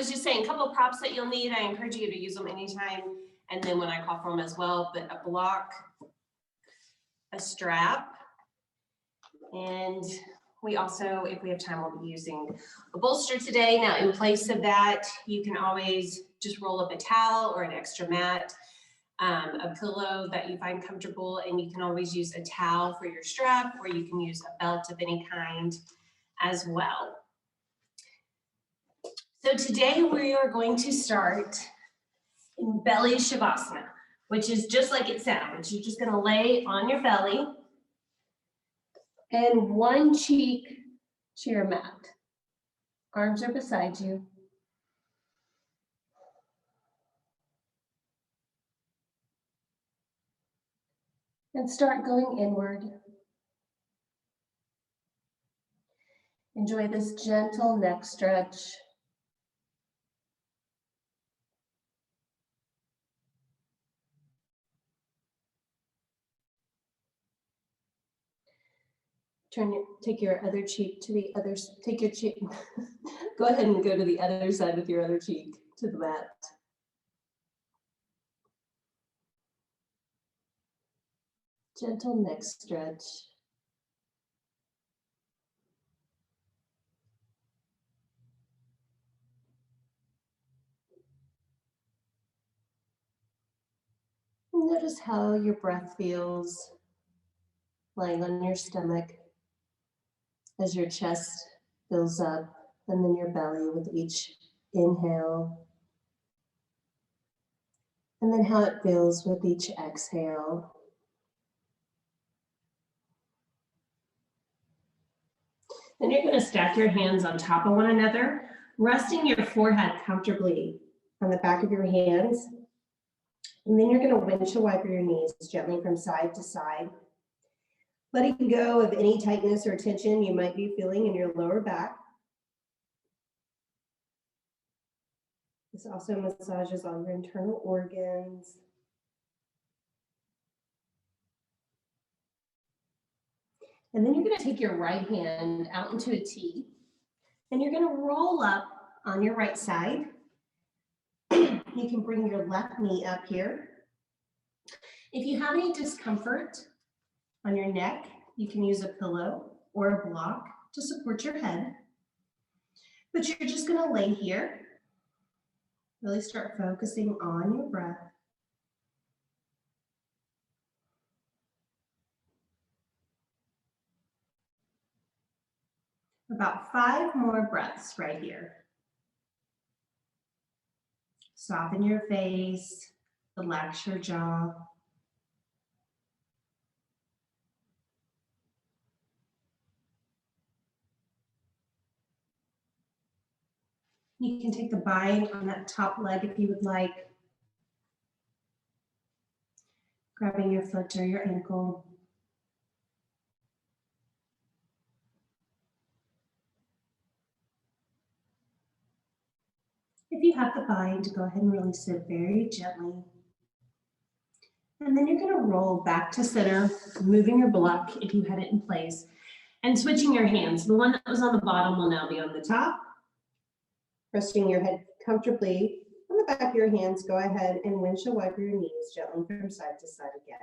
was just saying, a couple of props that you'll need. I encourage you to use them anytime. And then when I call for them as well, but a block, a strap, and we also, if we have time, we'll be using a bolster today. Now, in place of that, you can always just roll up a towel or an extra mat, a pillow that you find comfortable, and you can always use a towel for your strap, or you can use a belt of any kind as well. So today we are going to start in belly shavasana, which is just like it sounds. You're just going to lay on your belly and one cheek to your mat. Arms are beside you. And start going inward. Enjoy this gentle neck stretch. Take your other cheek to the other, take your cheek, go ahead and go to the other side with your other cheek to the mat. Gentle neck stretch. Notice how your breath feels lying on your stomach as your chest fills up, and then your belly with each inhale, and then how it feels with each exhale. Then you're going to stack your hands on top of one another, resting your forehead comfortably on the back of your hands. And then you're going to windshield wiper your knees gently from side to side, letting go of any tightness or tension you might be feeling in your lower back. This also massages all your internal organs. And then you're going to take your right hand out into a T, and you're going to roll up on your right side. You can bring your left knee up here. If you have any discomfort on your neck, you can use a pillow or a block to support your head. But you're just going to lay here. Really start focusing on your breath. About 5 more breaths right here. Soften your face, relax your jaw. You can take the bind on that top leg if you would like. Grabbing your foot or your ankle. If you have the bind, go ahead and release it very gently. And then you're going to roll back to center, moving your block if you had it in place, and switching your hands. The one that was on the bottom will now be on the top. Resting your head comfortably on the back of your hands, go ahead and windshield wiper your knees gently from side to side again.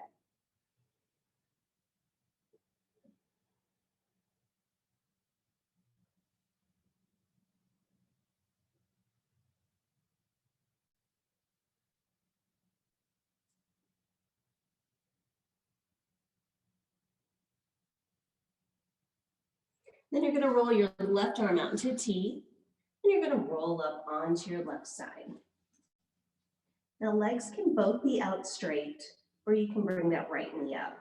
Then you're going to roll your left arm out into a T, and you're going to roll up onto your left side. Now legs can both be out straight, or you can bring that right knee up.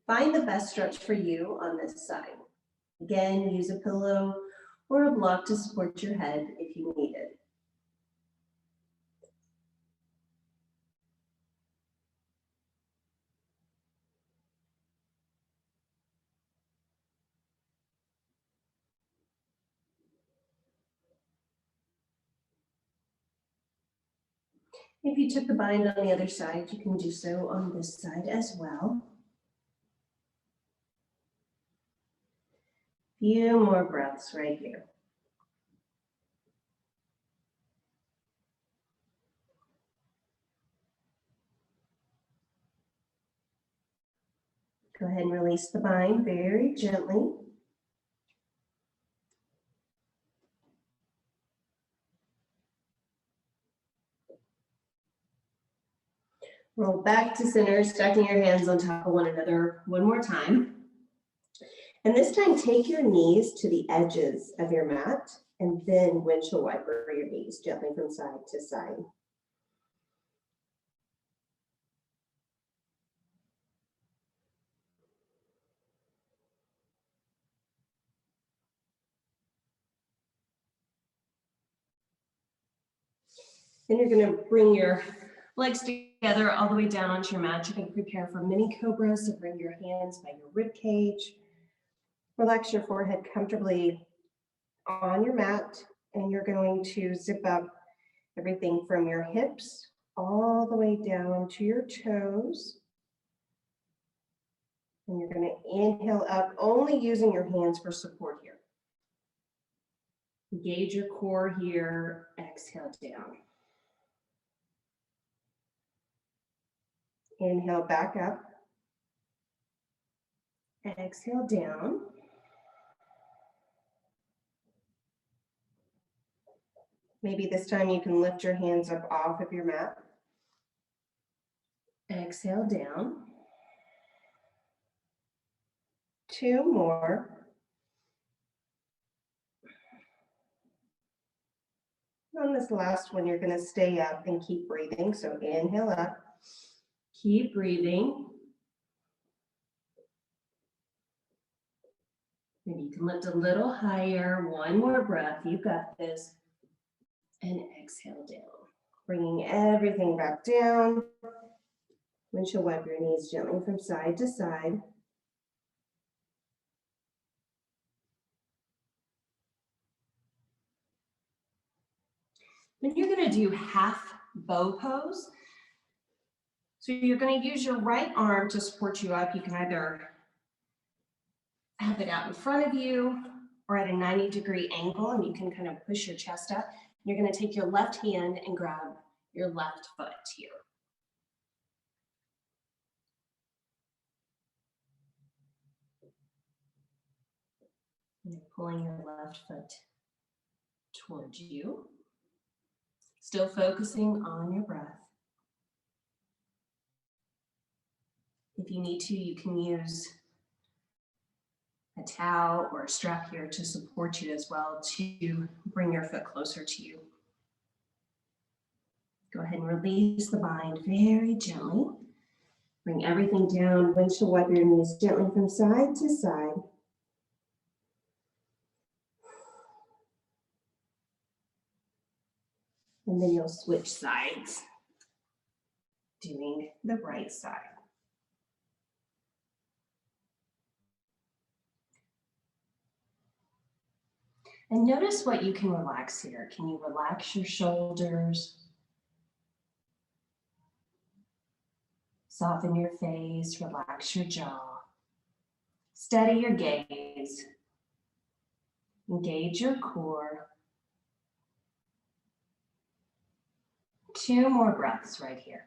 Find the best stretch for you on this side. Again, use a pillow or a block to support your head if you need it. If you took the bind on the other side, you can do so on this side as well. Few more breaths right here. Go ahead and release the bind very gently. Roll back to center, stacking your hands on top of one another one more time. And this time, take your knees to the edges of your mat and then windshield wiper your knees gently from side to side. Then you're going to bring your legs together all the way down onto your mat. You're going to prepare for mini cobras. So bring your hands by your rib cage. Relax your forehead comfortably on your mat, and you're going to zip up everything from your hips all the way down to your toes. And you're going to inhale up, only using your hands for support here. Engage your core here. Exhale down. Inhale back up. Exhale down. Maybe this time you can lift your hands up off of your mat. Exhale down. 2 more. On this last one, you're going to stay up and keep breathing. So inhale up. Keep breathing. Maybe you can lift a little higher. 1 more breath. You've got this. And exhale down. Bringing everything back down. Windshield wipe your knees gently from side to side. Then you're going to do half bow pose. So you're going to use your right arm to support you up. You can either have it out in front of you or at a 90-degree angle, and you can kind of push your chest up. You're going to take your left hand and grab your left foot here. And you're pulling your left foot towards you. Still focusing on your breath. If you need to, you can use a towel or a strap here to support you as well to bring your foot closer to you. Go ahead and release the bind very gently. Bring everything down. Windshield wipe your knees gently from side to side. And then you'll switch sides, doing the right side. And notice what you can relax here. Can you relax your shoulders? Soften your face, relax your jaw. Steady your gaze. Engage your core. 2 more breaths right here.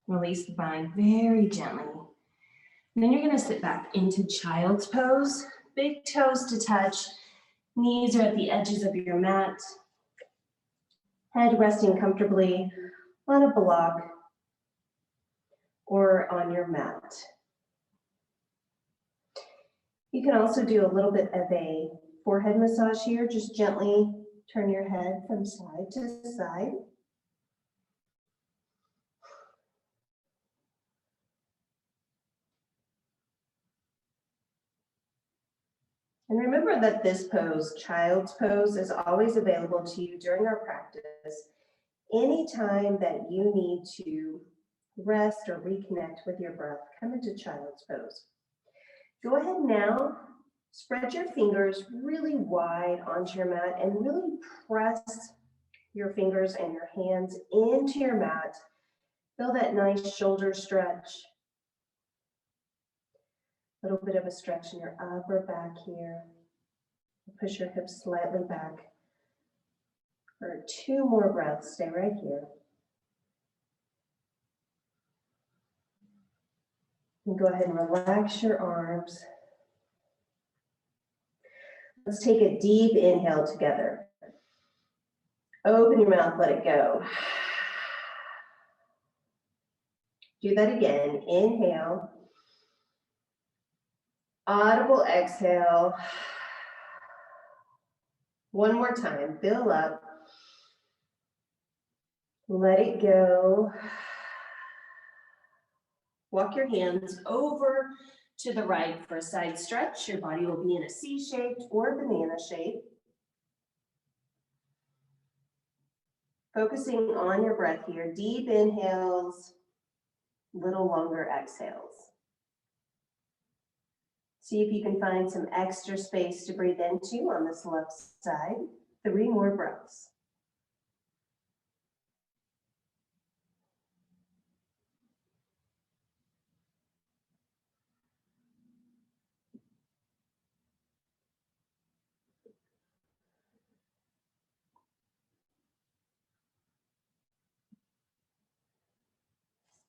Release the bind very gently. And then you're going to sit back into child's pose. Big toes to touch. Knees are at the edges of your mat. Head resting comfortably on a block or on your mat. You can also do a little bit of a forehead massage here. Just gently turn your head from side to side. And remember that this pose, child's pose, is always available to you during our practice. Anytime that you need to rest or reconnect with your breath, come into child's pose. Go ahead now, spread your fingers really wide onto your mat and really press your fingers and your hands into your mat. Feel that nice shoulder stretch. A little bit of a stretch in your upper back here. Push your hips slightly back. For 2 more breaths, stay right here. And go ahead and relax your arms. Let's take a deep inhale together. Open your mouth, let it go. Do that again. Inhale. Audible exhale. One more time. Fill up. Let it go. Walk your hands over to the right for a side stretch. Your body will be in a C-shaped or banana shape. Focusing on your breath here. Deep inhales, little longer exhales. See if you can find some extra space to breathe into on this left side. 3 more breaths.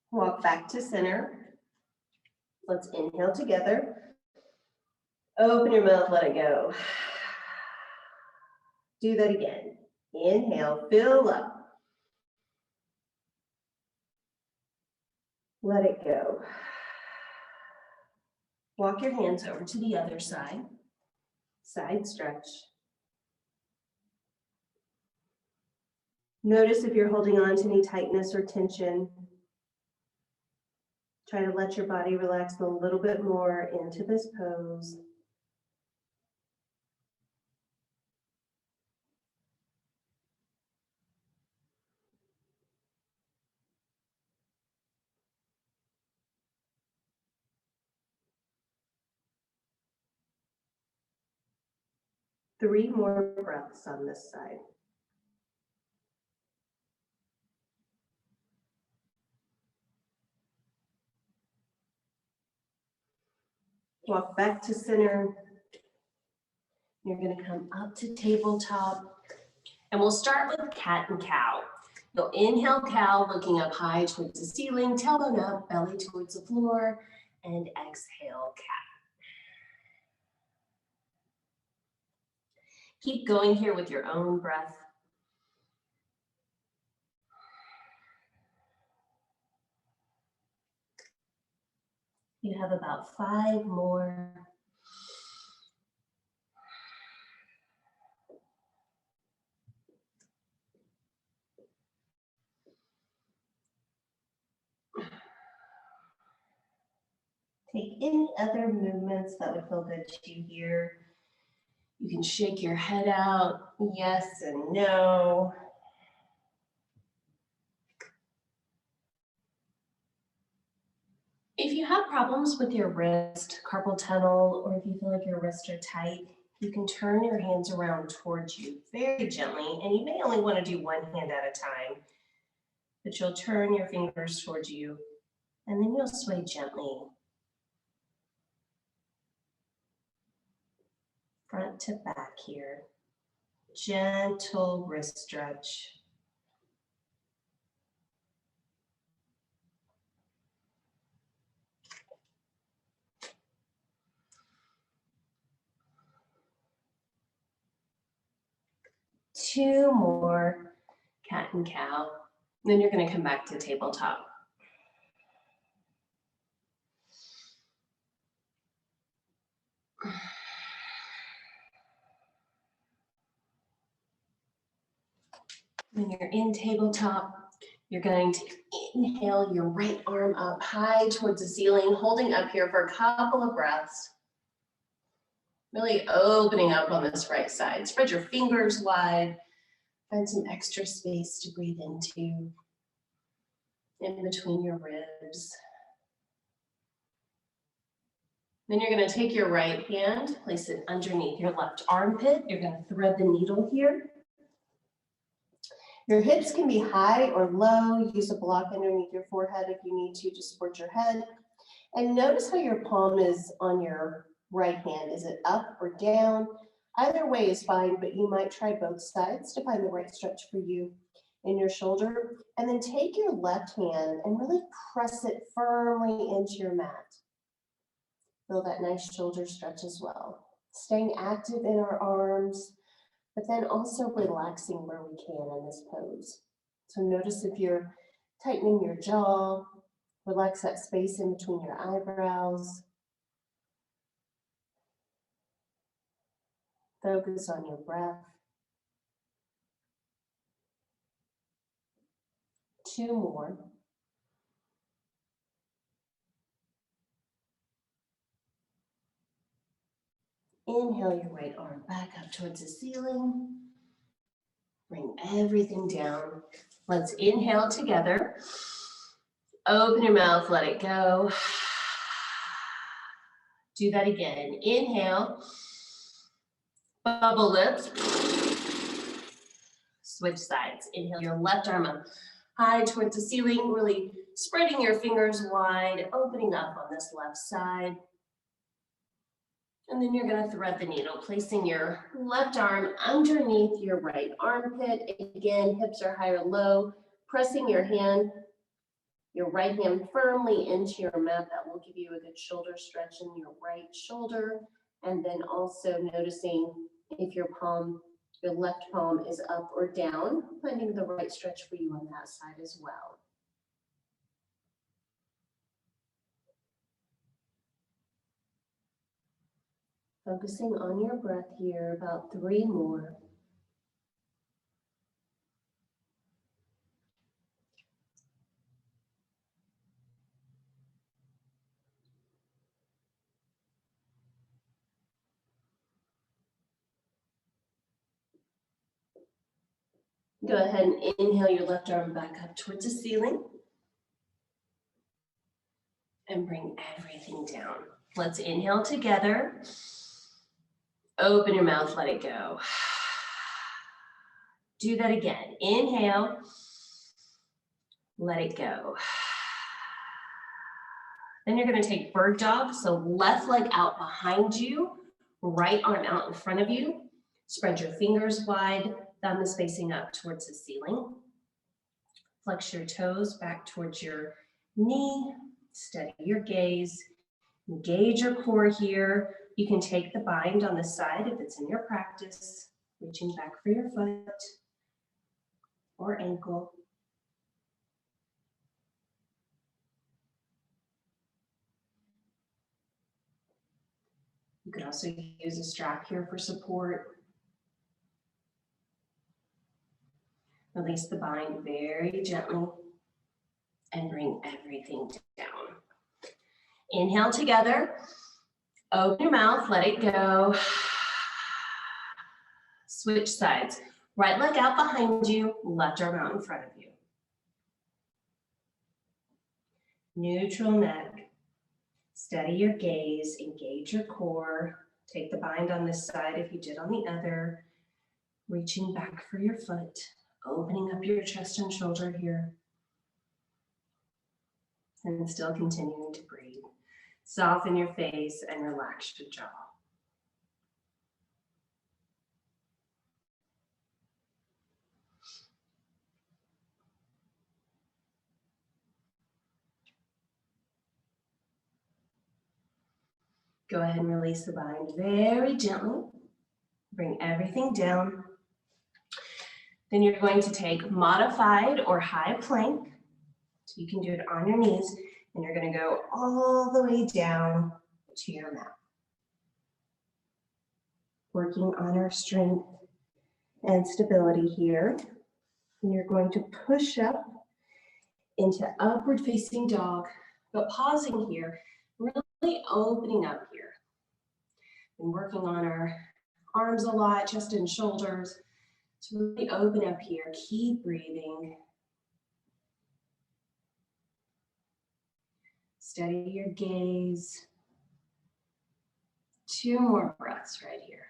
Walk back to center. Let's inhale together. Open your mouth, let it go. Do that again. Inhale, fill up. Let it go. Walk your hands over to the other side. Side stretch. Notice if you're holding on to any tightness or tension. Try to let your body relax a little bit more into this pose. Three more breaths on this side. Walk back to center. You're going to come up to tabletop. And we'll start with cat and cow. You'll inhale cow, looking up high towards the ceiling, tailbone up, belly towards the floor, and exhale cat. Keep going here with your own breath. You have about 5 more. Take any other movements that would feel good to you here. You can shake your head out, yes and no. If you have problems with your wrist, carpal tunnel, or if you feel like your wrists are tight, you can turn your hands around towards you very gently, and you may only want to do one hand at a time, but you'll turn your fingers towards you, and then you'll sway gently. Front to back here. Gentle wrist stretch. Two more, cat and cow. Then you're going to come back to tabletop. When you're in tabletop, you're going to inhale your right arm up high towards the ceiling, holding up here for a couple of breaths. Really opening up on this right side. Spread your fingers wide. Find some extra space to breathe into in between your ribs. Then you're going to take your right hand, place it underneath your left armpit. You're going to thread the needle here. Your hips can be high or low. Use a block underneath your forehead if you need to support your head. And notice how your palm is on your right hand. Is it up or down? Either way is fine, but you might try both sides to find the right stretch for you in your shoulder. And then take your left hand and really press it firmly into your mat. Feel that nice shoulder stretch as well. Staying active in our arms, but then also relaxing where we can in this pose. So notice if you're tightening your jaw, relax that space in between your eyebrows. Focus on your breath. 2 more. Inhale your right arm back up towards the ceiling. Bring everything down. Let's inhale together. Open your mouth, let it go. Do that again. Inhale. Bubble lips. Switch sides. Inhale your left arm up high towards the ceiling, really spreading your fingers wide, opening up on this left side. And then you're going to thread the needle, placing your left arm underneath your right armpit. Again, hips are high or low, pressing your right hand firmly into your mat. That will give you a good shoulder stretch in your right shoulder. And then also noticing if your left palm is up or down, finding the right stretch for you on that side as well. Focusing on your breath here, about 3 more. Go ahead and inhale your left arm back up towards the ceiling. And bring everything down. Let's inhale together. Open your mouth, let it go. Do that again. Inhale. Let it go. Then you're going to take bird dog. So left leg out behind you, right arm out in front of you. Spread your fingers wide, thumb is facing up towards the ceiling. Flex your toes back towards your knee. Steady your gaze. Engage your core here. You can take the bind on the side if it's in your practice, reaching back for your foot or ankle. You could also use a strap here for support. Release the bind very gently and bring everything down. Inhale together. Open your mouth, let it go. Switch sides. Right leg out behind you, left arm out in front of you. Neutral neck. Steady your gaze, engage your core. Take the bind on this side if you did on the other. Reaching back for your foot. Opening up your chest and shoulder here. And still continuing to breathe. Soften your face and relax your jaw. Go ahead and release the bind very gently. Bring everything down. Then you're going to take modified or high plank. So you can do it on your knees. And you're going to go all the way down to your mat. Working on our strength and stability here. And you're going to push up into upward facing dog, but pausing here, really opening up here. And working on our arms a lot, chest and shoulders. So really open up here, keep breathing. Steady your gaze. 2 more breaths right here.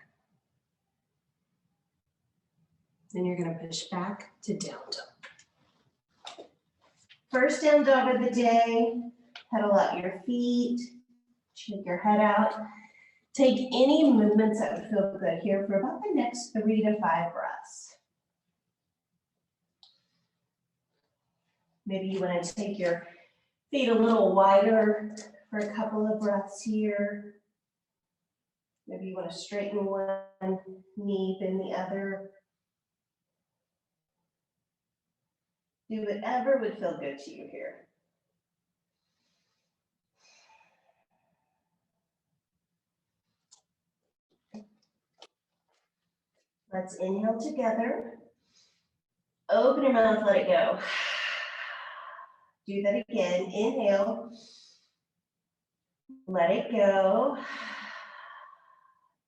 Then you're going to push back to down dog. First down dog of the day. Pedal out your feet. Shake your head out. Take any movements that would feel good here for about the next 3 to 5 breaths. Maybe you want to take your feet a little wider for a couple of breaths here. Maybe you want to straighten one knee, bend the other. Do whatever would feel good to you here. Let's inhale together. Open your mouth, let it go. Do that again. Inhale. Let it go.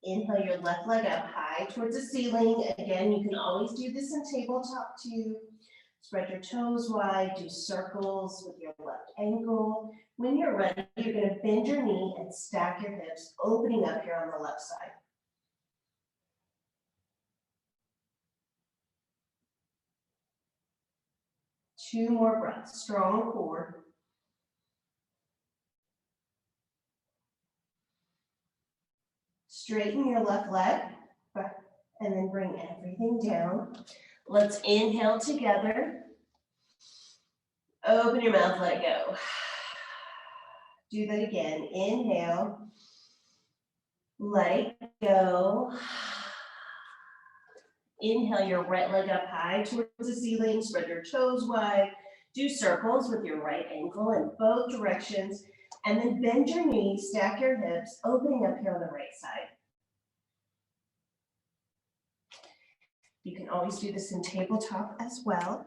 Inhale your left leg up high towards the ceiling. Again, you can always do this in tabletop too. Spread your toes wide, do circles with your left ankle. When you're ready, you're going to bend your knee and stack your hips, opening up here on the left side. Two more breaths, strong core. Straighten your left leg, and then bring everything down. Let's inhale together. Open your mouth, let it go. Do that again. Inhale. Let it go. Inhale your right leg up high towards the ceiling. Spread your toes wide. Do circles with your right ankle in both directions. And then bend your knees, stack your hips, opening up here on the right side. You can always do this in tabletop as well.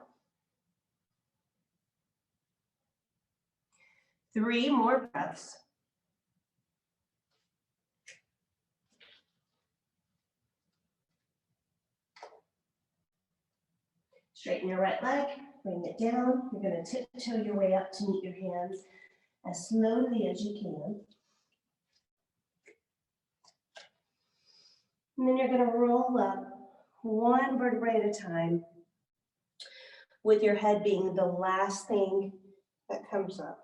3 more breaths. Straighten your right leg, bring it down. You're going to tiptoe your way up to meet your hands as slowly as you can. And then you're going to roll up one vertebrae at a time, with your head being the last thing that comes up.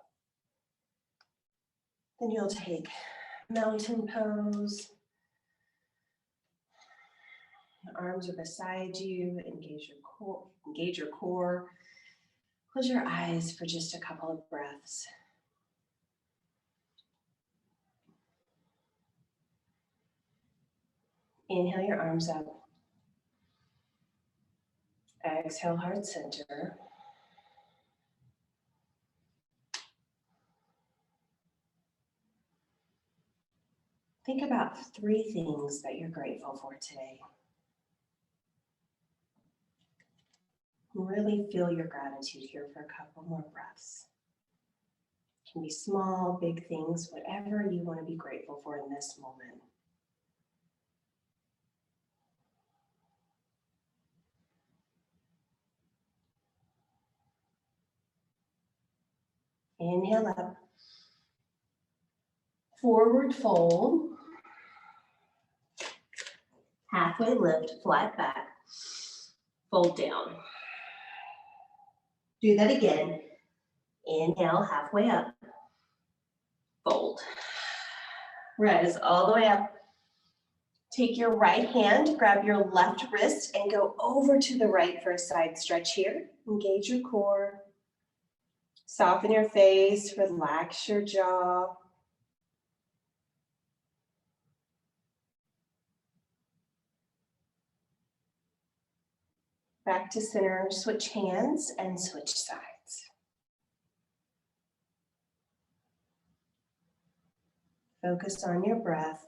Then you'll take mountain pose. The arms are beside you. Engage your core. Close your eyes for just a couple of breaths. Inhale your arms up. Exhale, heart center. Think about 3 things that you're grateful for today. Really feel your gratitude here for a couple more breaths. It can be small, big things, whatever you want to be grateful for in this moment. Inhale up. Forward fold. Halfway lift, flat back. Fold down. Do that again. Inhale, halfway up. Fold. Rise all the way up. Take your right hand, grab your left wrist, and go over to the right for a side stretch here. Engage your core. Soften your face, relax your jaw. Back to center, switch hands and switch sides. Focus on your breath.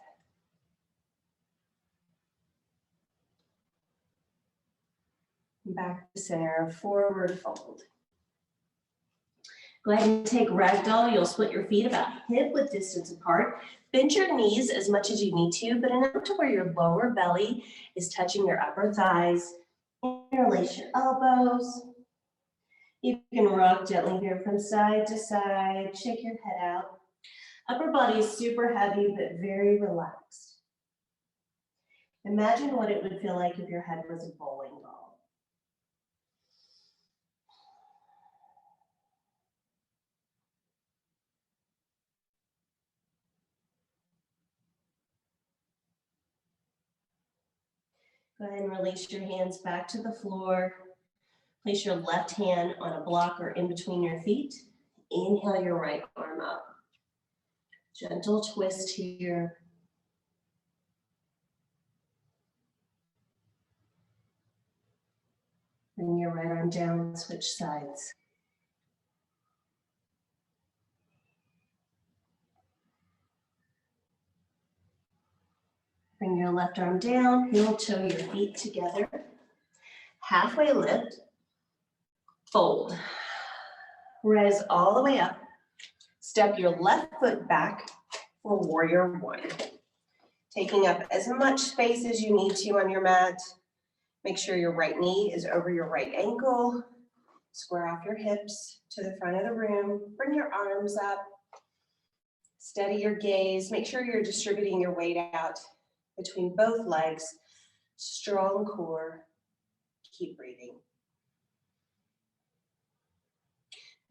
Back to center, forward fold. Go ahead and take ragdoll. You'll split your feet about hip-width distance apart. Bend your knees as much as you need to, but enough to where your lower belly is touching your upper thighs. Interlace your elbows. You can rock gently here from side to side. Shake your head out. Upper body is super heavy, but very relaxed. Imagine what it would feel like if your head was a bowling ball. Go ahead and release your hands back to the floor. Place your left hand on a block or in between your feet. Inhale your right arm up. Gentle twist here. Bring your right arm down, switch sides. Bring your left arm down, heel toe your feet together. Halfway lift, fold. Rise all the way up. Step your left foot back for warrior one. Taking up as much space as you need to on your mat. Make sure your right knee is over your right ankle. Square off your hips to the front of the room. Bring your arms up. Steady your gaze. Make sure you're distributing your weight out between both legs. Strong core. Keep breathing.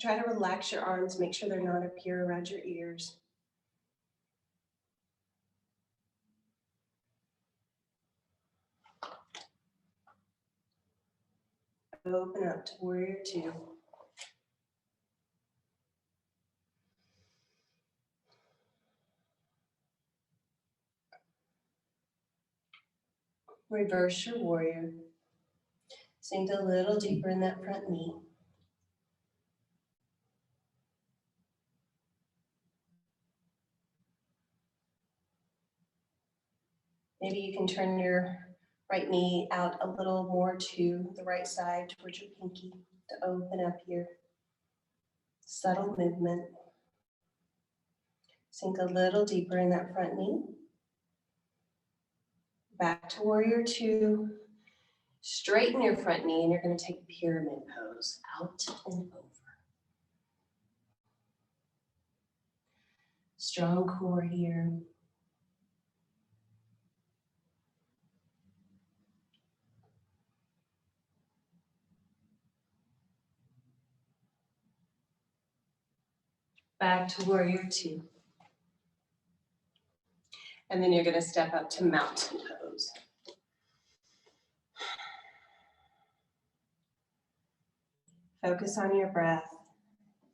Try to relax your arms. Make sure they're not up here around your ears. Open up to warrior two. Reverse your warrior. Sink a little deeper in that front knee. Maybe you can turn your right knee out a little more to the right side towards your pinky to open up here. Subtle movement. Sink a little deeper in that front knee. Back to warrior two. Straighten your front knee and you're going to take pyramid pose, out and over. Strong core here. Back to warrior two. And then you're going to step up to mountain pose. Focus on your breath.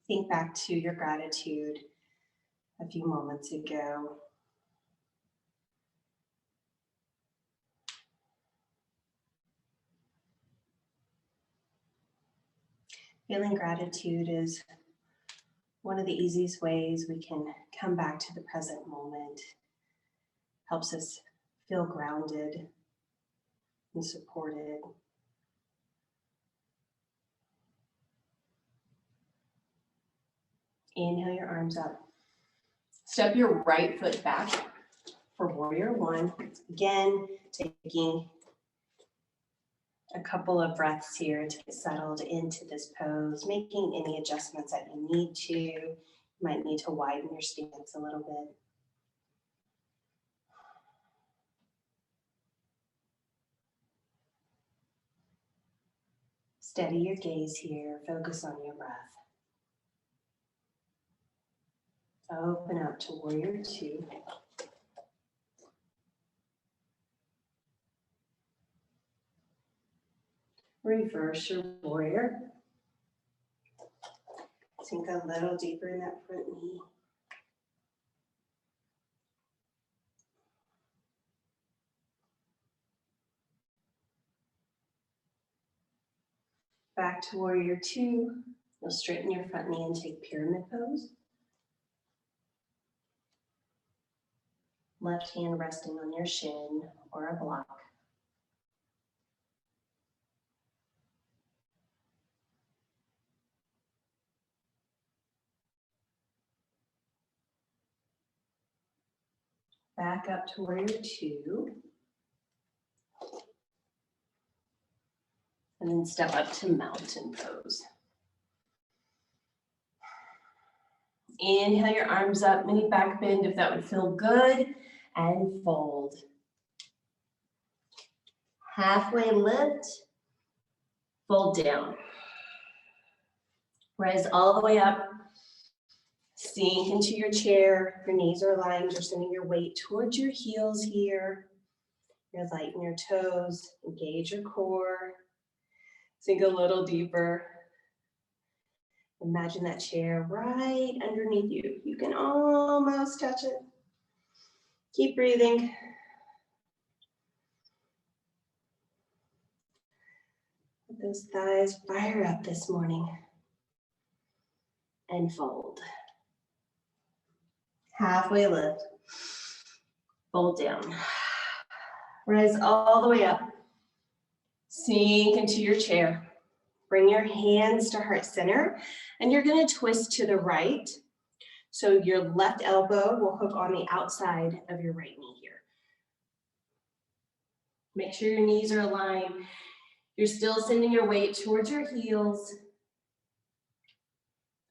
Think back to your gratitude a few moments ago. Feeling gratitude is one of the easiest ways we can come back to the present moment. Helps us feel grounded and supported. Inhale your arms up. Step your right foot back for warrior one. Again, taking a couple of breaths here to get settled into this pose, making any adjustments that you need to. You might need to widen your stance a little bit. Steady your gaze here, focus on your breath. Open up to warrior two. Reverse your warrior. Sink a little deeper in that front knee. Back to warrior two. You'll straighten your front knee and take pyramid pose. Left hand resting on your shin or a block. Back up to warrior two. And then step up to mountain pose. Inhale your arms up, mini back bend if that would feel good, and fold. Halfway lift, fold down. Rise all the way up, sink into your chair. Your knees are aligned, you're sending your weight towards your heels here. You're lighten your toes, engage your core. Sink a little deeper. Imagine that chair right underneath you. You can almost touch it. Keep breathing. Let those thighs fire up this morning. And fold. Halfway lift. Fold down. Rise all the way up. Sink into your chair. Bring your hands to heart center, and you're going to twist to the right. So your left elbow will hook on the outside of your right knee here. Make sure your knees are aligned. You're still sending your weight towards your heels.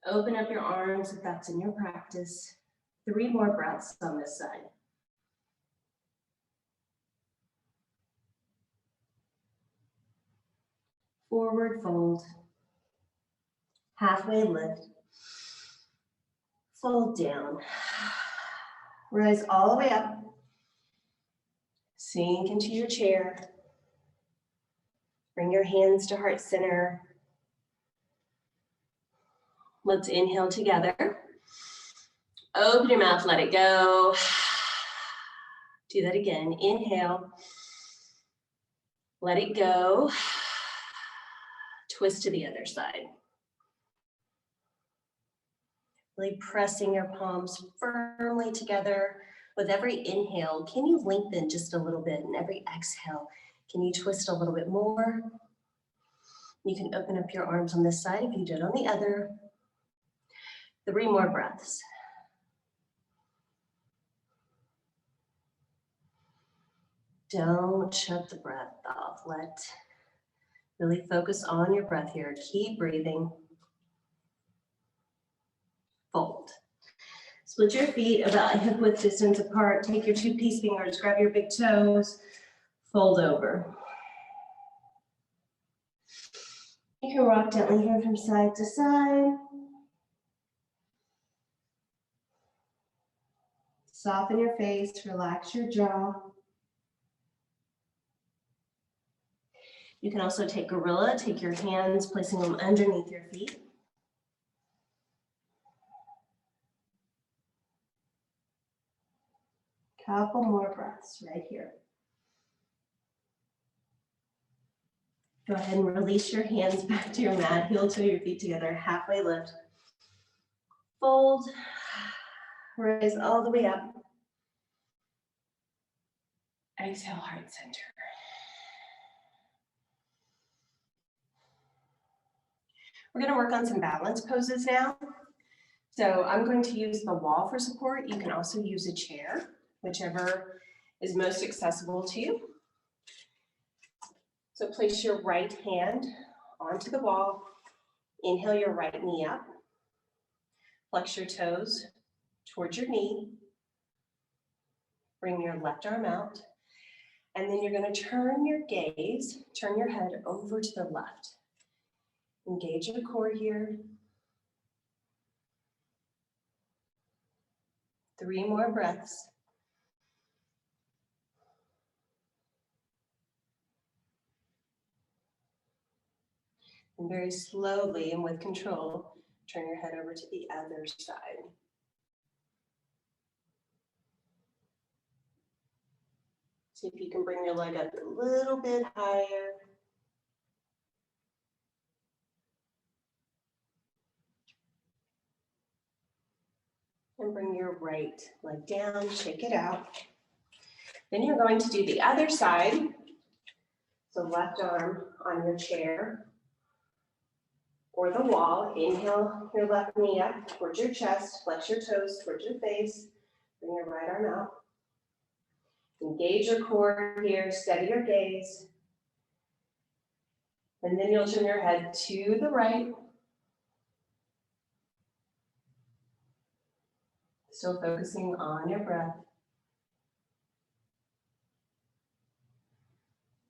Open up your arms if that's in your practice. 3 more breaths on this side. Forward fold. Halfway lift. Fold down. Rise all the way up. Sink into your chair. Bring your hands to heart center. Let's inhale together. Open your mouth, let it go. Do that again. Inhale. Let it go. Twist to the other side. Really pressing your palms firmly together. With every inhale, can you lengthen just a little bit? And every exhale, can you twist a little bit more? You can open up your arms on this side if you did on the other. 3 more breaths. Don't shut the breath off. Really focus on your breath here. Keep breathing. Fold. Split your feet about hip width distance apart. Take your 2 peace fingers, grab your big toes, fold over. You can rock gently here from side to side. Soften your face, relax your jaw. You can also take gorilla, take your hands, placing them underneath your feet. Couple more breaths right here. Go ahead and release your hands back to your mat, heel toe your feet together, halfway lift. Fold, rise all the way up. Exhale, heart center. We're going to work on some balance poses now. So I'm going to use the wall for support. You can also use a chair, whichever is most accessible to you. So place your right hand onto the wall. Inhale your right knee up. Flex your toes towards your knee. Bring your left arm out. And then you're going to turn your gaze, turn your head over to the left. Engage your core here. 3 more breaths. And very slowly and with control, turn your head over to the other side. See if you can bring your leg up a little bit higher. And bring your right leg down, shake it out. Then you're going to do the other side. So left arm on your chair or the wall. Inhale your left knee up towards your chest, flex your toes towards your face. Bring your right arm out. Engage your core here, steady your gaze. And then you'll turn your head to the right. Still focusing on your breath.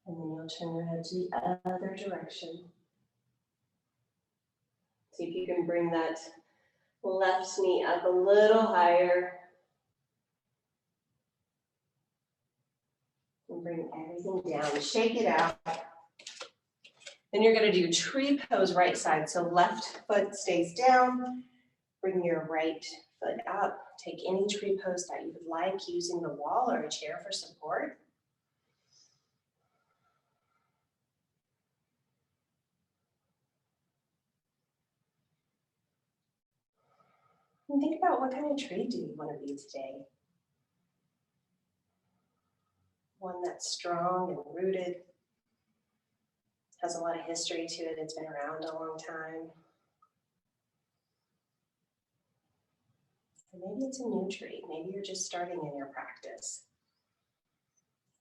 And then you'll turn your head to the other direction. See if you can bring that left knee up a little higher. And bring everything down. Shake it out. Then you're gonna do tree pose right side. So left foot stays down, bring your right foot up. Take any tree pose that you would like using the wall or a chair for support. And think about what kind of tree do you want to be today? One that's strong and rooted, has a lot of history to it, it's been around a long time. Or maybe it's a new tree, maybe you're just starting in your practice.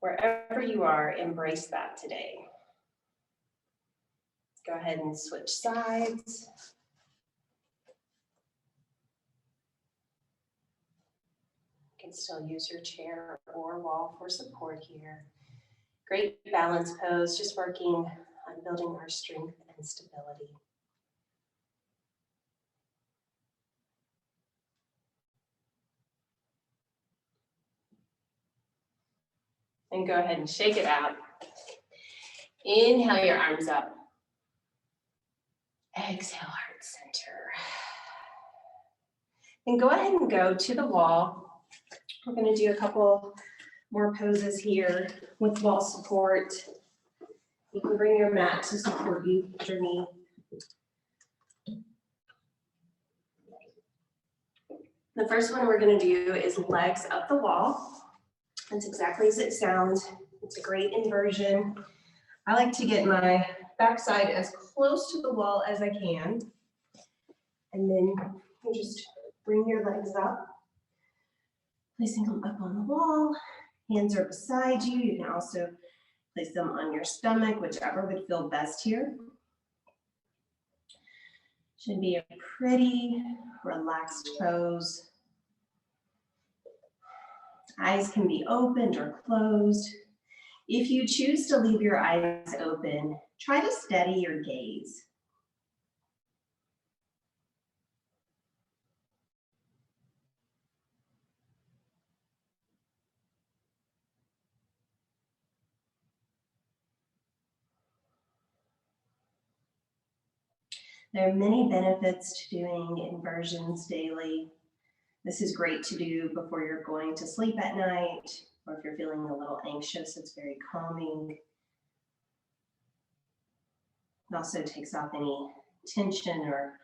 Wherever you are, embrace that today. Go ahead and switch sides. You can still use your chair or wall for support here. Great balance pose, just working on building our strength and stability. And go ahead and shake it out. Inhale your arms up. Exhale, heart center. And go ahead and go to the wall. We're going to do a couple more poses here with wall support. You can bring your mat to support you underneath. The first one we're going to do is legs up the wall. That's exactly as it sounds. It's a great inversion. I like to get my backside as close to the wall as I can. And then you just bring your legs up, placing them up on the wall. Hands are beside you. You can also place them on your stomach, whichever would feel best here. Should be a pretty relaxed pose. Eyes can be opened or closed. If you choose to leave your eyes open, try to steady your gaze. There are many benefits to doing inversions daily. This is great to do before you're going to sleep at night, or if you're feeling a little anxious, it's very calming. It also takes off any tension or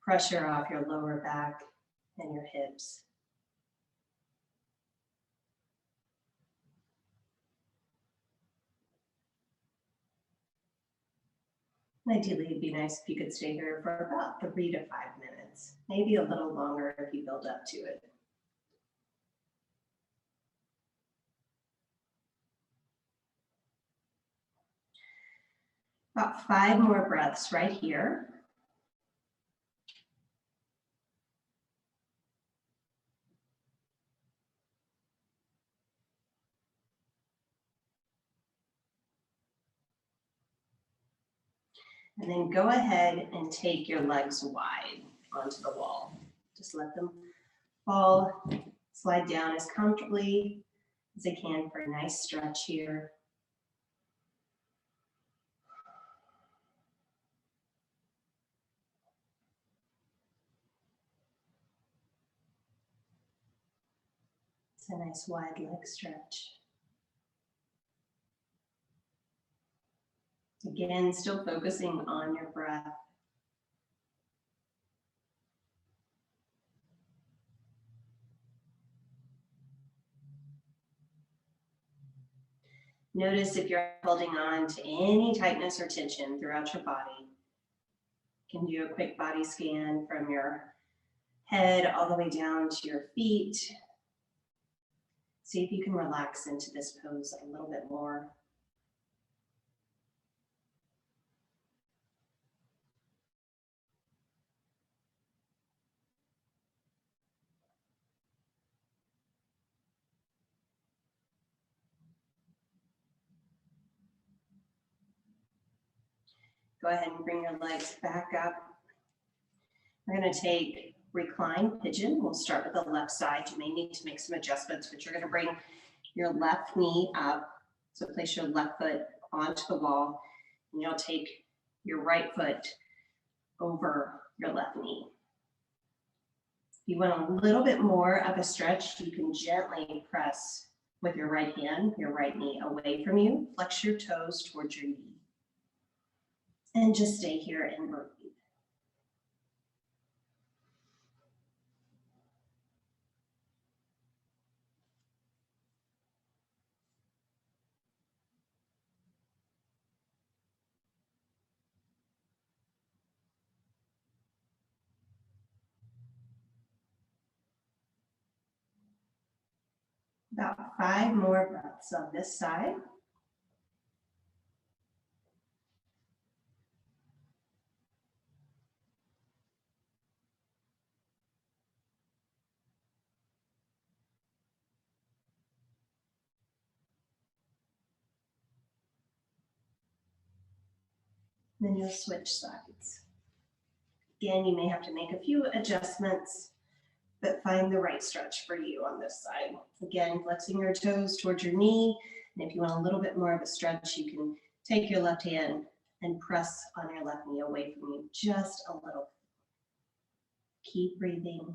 pressure off your lower back and your hips. Ideally, it'd be nice if you could stay here for about 3 to 5 minutes, maybe a little longer if you build up to it. About 5 more breaths right here. And then go ahead and take your legs wide onto the wall. Just let them fall, slide down as comfortably as they can for a nice stretch here. It's a nice wide leg stretch. Again, still focusing on your breath. Notice if you're holding on to any tightness or tension throughout your body. You can do a quick body scan from your head all the way down to your feet. See if you can relax into this pose a little bit more. Go ahead and bring your legs back up. We're going to take reclined pigeon. We'll start with the left side. You may need to make some adjustments, but you're going to bring your left knee up. So place your left foot onto the wall, and you'll take your right foot over your left knee. If you want a little bit more of a stretch, you can gently press with your right hand, your right knee away from you. Flex your toes towards your knee. And just stay here and breathe. About 5 more breaths on this side. Then you'll switch sides. Again, you may have to make a few adjustments, but find the right stretch for you on this side. Again, flexing your toes towards your knee. And if you want a little bit more of a stretch, you can take your left hand and press on your left knee away from you just a little. Keep breathing.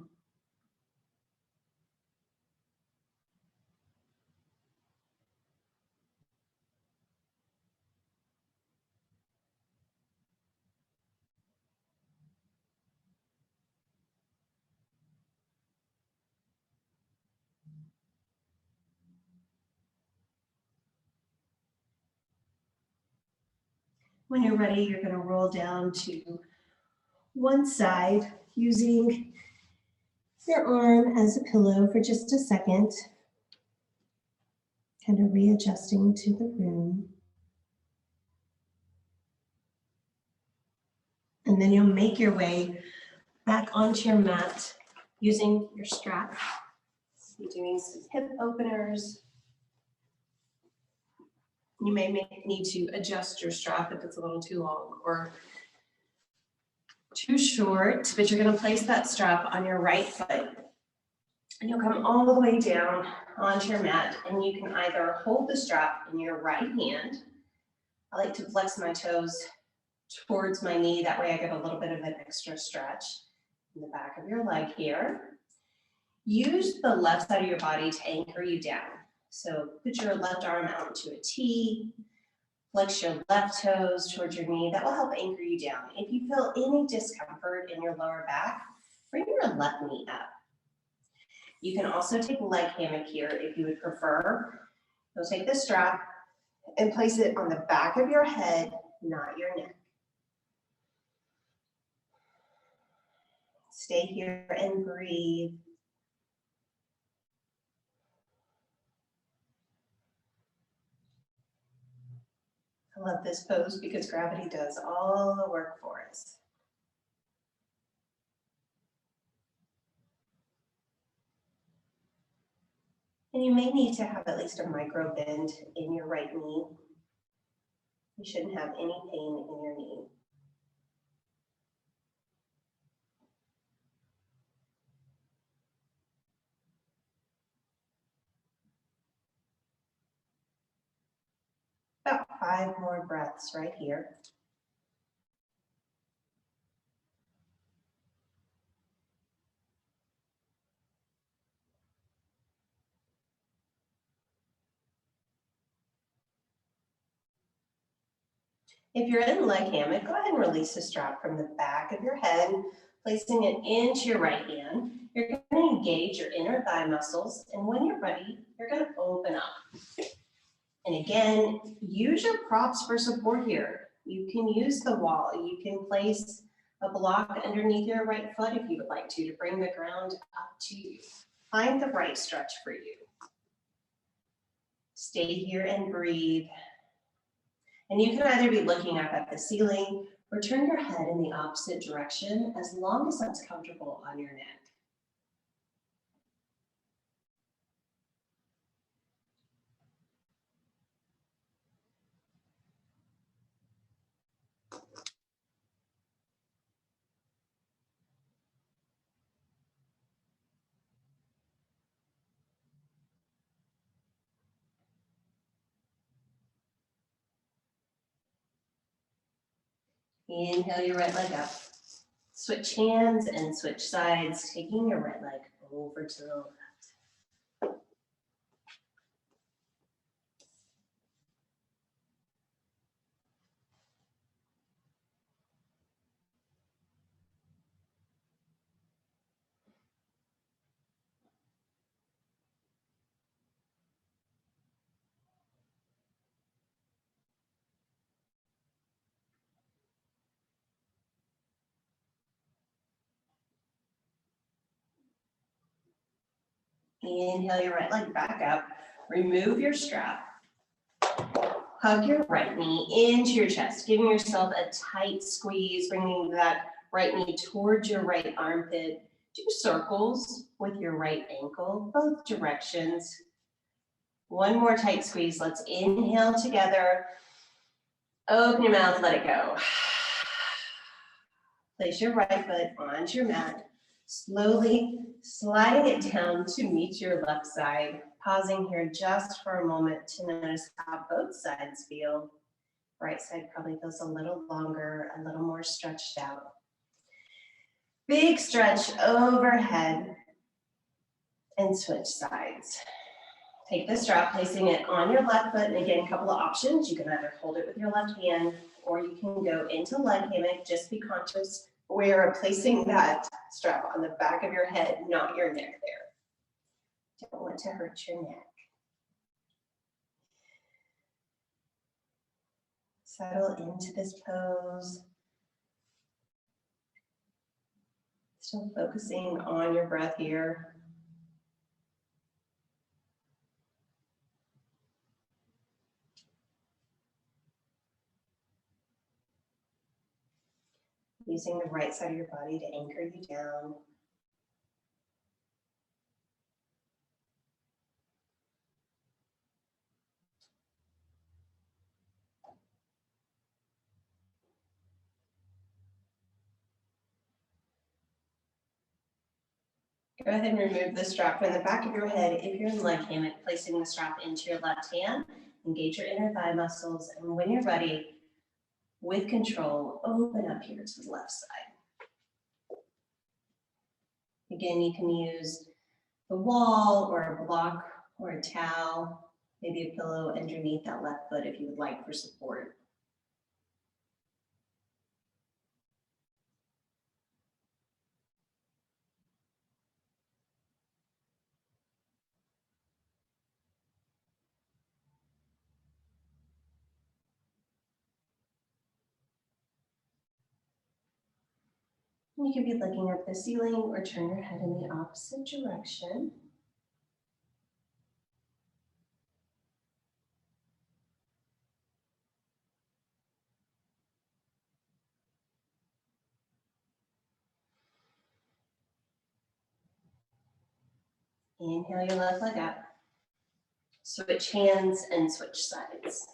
When you're ready, you're going to roll down to one side using your arm as a pillow for just a second, kind of readjusting to the room. And then you'll make your way back onto your mat using your strap. You're doing some hip openers. You may need to adjust your strap if it's a little too long or too short, but you're going to place that strap on your right foot. And you'll come all the way down onto your mat, and you can either hold the strap in your right hand. I like to flex my toes towards my knee. That way I get a little bit of an extra stretch in the back of your leg here. Use the left side of your body to anchor you down. So put your left arm out into a T, flex your left toes towards your knee. That will help anchor you down. If you feel any discomfort in your lower back, bring your left knee up. You can also take leg hammock here if you would prefer. You'll take the strap and place it on the back of your head, not your neck. Stay here and breathe. I love this pose because gravity does all the work for us. And you may need to have at least a micro bend in your right knee. You shouldn't have any pain in your knee. About 5 more breaths right here. If you're in leg hammock, go ahead and release the strap from the back of your head, placing it into your right hand. You're going to engage your inner thigh muscles, and when you're ready, you're going to open up. And again, use your props for support here. You can use the wall. You can place a block underneath your right foot if you would like to bring the ground up to you. Find the right stretch for you. Stay here and breathe. And you can either be looking up at the ceiling or turn your head in the opposite direction as long as that's comfortable on your neck. Inhale your right leg up. Switch hands and switch sides, taking your right leg over to the left. Inhale your right leg back up. Remove your strap. Hug your right knee into your chest, giving yourself a tight squeeze, bringing that right knee towards your right armpit. Do circles with your right ankle, both directions. One more tight squeeze. Let's inhale together. Open your mouth, let it go. Place your right foot onto your mat, slowly sliding it down to meet your left side. Pausing here just for a moment to notice how both sides feel. Right side probably feels a little longer, a little more stretched out. Big stretch overhead and switch sides. Take the strap, placing it on your left foot, and again, a couple of options. You can either hold it with your left hand, or you can go into leg hammock. Just be conscious where placing that strap on the back of your head, not your neck there. Don't want to hurt your neck. Settle into this pose. Still focusing on your breath here. Using the right side of your body to anchor you down. Go ahead and remove the strap from the back of your head. If you're in leg hammock, placing the strap into your left hand, engage your inner thigh muscles, and when you're ready, with control, open up here to the left side. Again, you can use the wall or a block or a towel, maybe a pillow underneath that left foot if you would like for support. You can be looking up the ceiling or turn your head in the opposite direction. Inhale your left leg up. Switch hands and switch sides.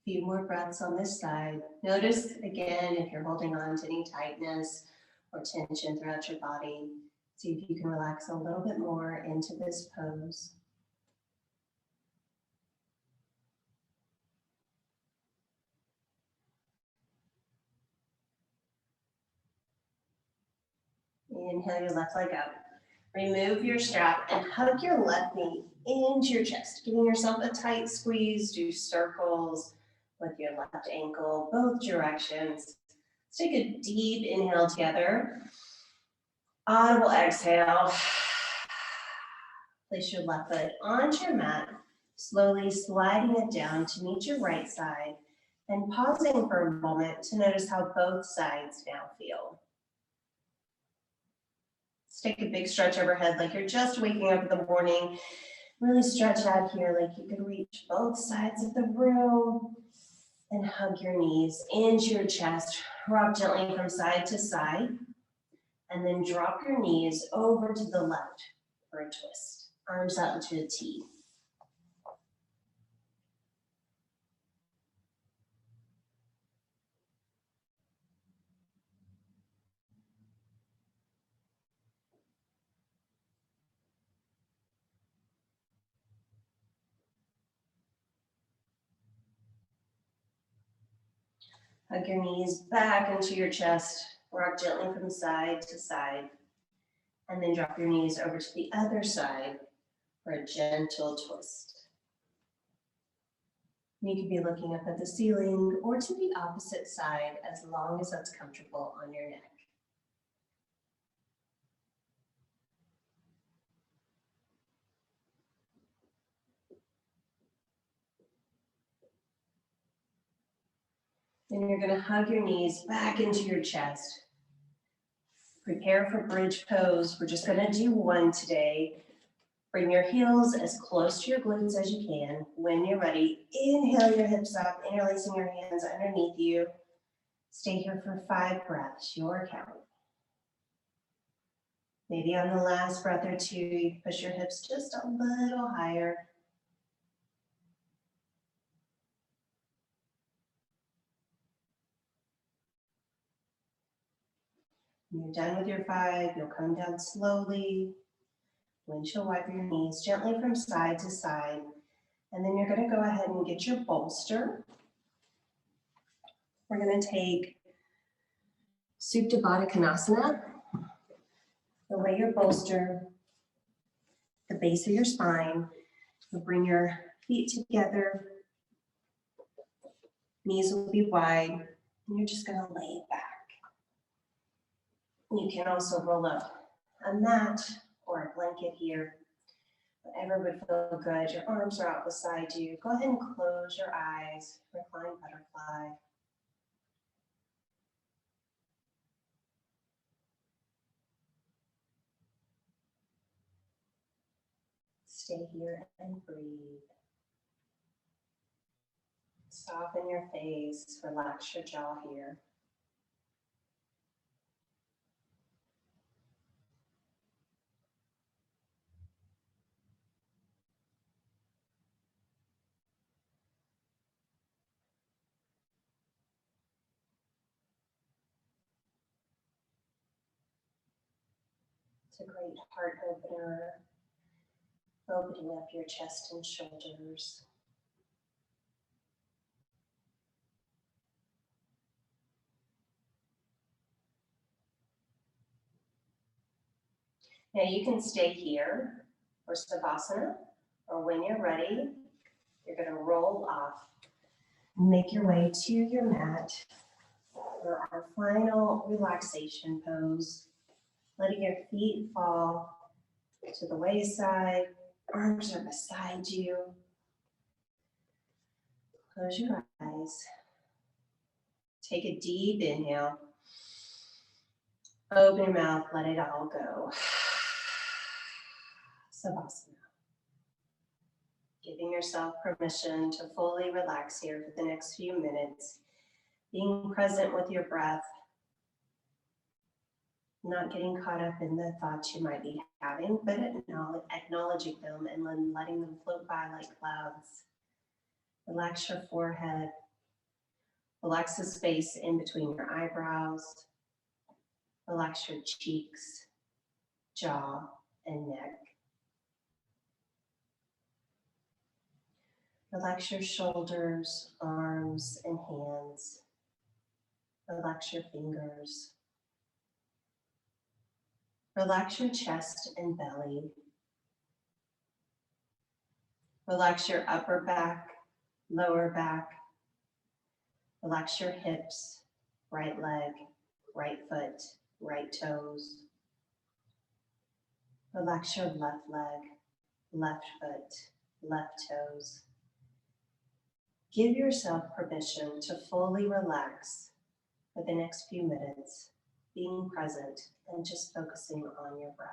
Few more breaths on this side. Notice again if you're holding on to any tightness or tension throughout your body. See if you can relax a little bit more into this pose. Inhale your left leg up. Remove your strap and hug your left knee into your chest, giving yourself a tight squeeze. Do circles with your left ankle, both directions. Let's take a deep inhale together. Audible exhale. Place your left foot onto your mat, slowly sliding it down to meet your right side, and pausing for a moment to notice how both sides now feel. Let's take a big stretch overhead like you're just waking up in the morning. Really stretch out here like you could reach both sides of the room and hug your knees into your chest. Rock gently from side to side and then drop your knees over to the left. for a twist. Arms out into a T. Hug your knees back into your chest. Rock gently from side to side. And then drop your knees over to the other side for a gentle twist. You could be looking up at the ceiling or to the opposite side as long as that's comfortable on your neck. Then you're going to hug your knees back into your chest. Prepare for bridge pose. We're just going to do one today. Bring your heels as close to your glutes as you can. When you're ready, inhale your hips up, interlacing your hands underneath you. Stay here for 5 breaths, your count. Maybe on the last breath or two, you push your hips just a little higher. When you're done with your 5, you'll come down slowly. Windshield wipe your knees gently from side to side. And then you're going to go ahead and get your bolster. We're going to take Supta Baddha Konasana. You'll lay your bolster at the base of your spine. You'll bring your feet together. Knees will be wide. And you're just going to lay it back. You can also roll up a mat or a blanket here. Whatever would feel good. Your arms are out beside you. Go ahead and close your eyes. Recline butterfly. Stay here and breathe. Soften your face. Relax your jaw here. It's a great heart opener, opening up your chest and shoulders. Now you can stay here for Savasana, or when you're ready, you're going to roll off. Make your way to your mat for our final relaxation pose. Letting your feet fall to the wayside, arms are beside you. Close your eyes. Take a deep inhale. Open your mouth, let it all go. Savasana. Giving yourself permission to fully relax here for the next few minutes. Being present with your breath. Not getting caught up in the thoughts you might be having, but acknowledging them and then letting them float by like clouds. Relax your forehead. Relax the space in between your eyebrows. Relax your cheeks, jaw, and neck. Relax your shoulders, arms, and hands. Relax your fingers. Relax your chest and belly. Relax your upper back, lower back. Relax your hips, right leg, right foot, right toes. Relax your left leg, left foot, left toes. Give yourself permission to fully relax for the next few minutes, being present and just focusing on your breath.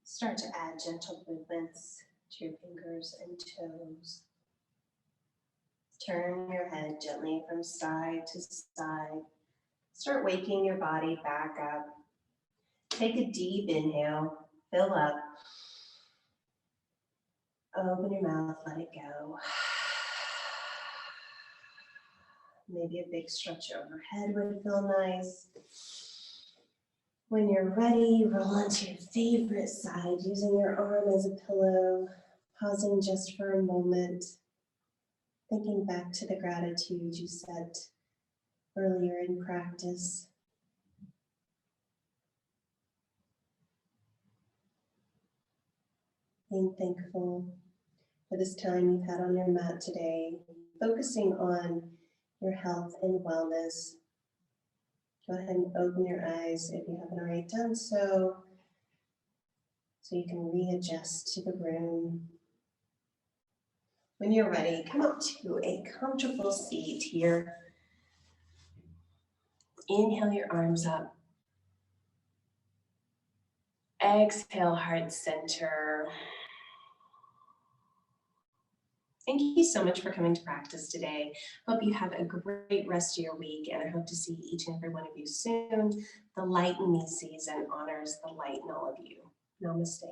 Start to add gentle movements to your fingers and toes. Turn your head gently from side to side. Start waking your body back up. Take a deep inhale, fill up. Open your mouth, let it go. Maybe a big stretch overhead would feel nice. When you're ready, roll onto your favorite side, using your arm as a pillow, pausing just for a moment, thinking back to the gratitude you said earlier in practice. Being thankful for this time you've had on your mat today, focusing on your health and wellness. Go ahead and open your eyes if you haven't already done so you can readjust to the room. When you're ready, come up to a comfortable seat here. Inhale your arms up. Exhale, heart center. Thank you so much for coming to practice today. Hope you have a great rest of your week, and I hope to see each and every one of you soon. The light in me sees and honors the light in all of you. Namaste.